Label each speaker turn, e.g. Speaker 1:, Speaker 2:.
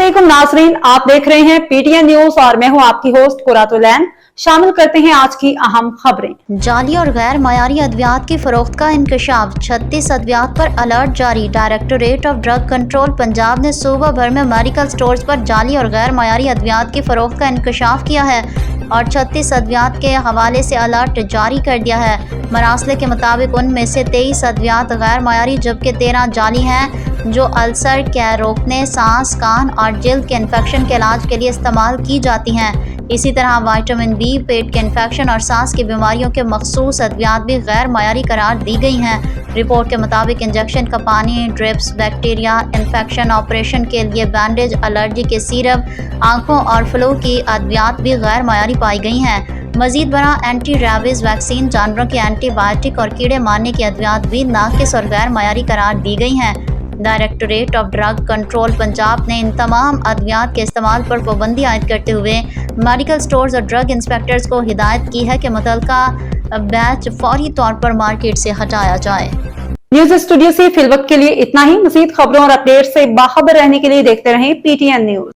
Speaker 1: अस्सलामुअलैकुम नाजरीन, आप देख रहे हैं पीटीएन न्यूज और मैं हूं आपकी होस्ट कुरातुलैन। शामिल करते हैं आज की अहम खबरें।
Speaker 2: जाली और गैर मयारी अद्वियात की फरोख्त का इंकशाफ, 36 अद्वियात पर अलर्ट जारी। Directorate of drug control Punjab ने सूबा भर में मेडिकल स्टोर्स पर जाली और गैर मयारी अद्वियात की फरोख्त का इंकशाफ किया है और 36 अद्वियात के हवाले से अलर्ट जारी कर दिया है। मरासले के मुताबिक उनमें से 23 अद्वियात गैर मयारी जबकि 13 जाली हैं जो अल्सर के रोकने, सांस, कान और जल्द के इन्फेक्शन के इलाज के लिए इस्तेमाल की जाती हैं। इसी तरह विटामिन बी, पेट के इन्फेक्शन और सांस की बीमारियों के मखसूस अद्वियात भी गैर मयारी करार दी गई हैं। रिपोर्ट के मुताबिक इंजेक्शन का पानी, ड्रिप्स, बैक्टीरिया इन्फेक्शन ऑपरेशन के लिए बैंडेज, एलर्जी के सिरप, आंखों और फ्लू की अद्वियात भी गैर मयारी पाई गई हैं। मजीद बड़ा एंटी रेबीज वैक्सीन, जानवरों की एंटीबायोटिक और कीड़े मारने की अद्वियात भी नाकिस और गैर मयारी करार दी गई हैं। Directorate of drug control Punjab ने इन तमाम अद्वियात के इस्तेमाल पर पाबंदी आयद करते हुए मेडिकल स्टोर्स और ड्रग इंस्पेक्टर्स को हिदायत की है कि मुतल्लिका बैच फौरी तौर पर मार्केट से हटाया जाए।
Speaker 1: न्यूज स्टूडियो से फिलवक्त के लिए इतना ही। मज़ीद खबरों और अपडेट से बाखबर रहने के लिए देखते रहें पीटीएन न्यूज।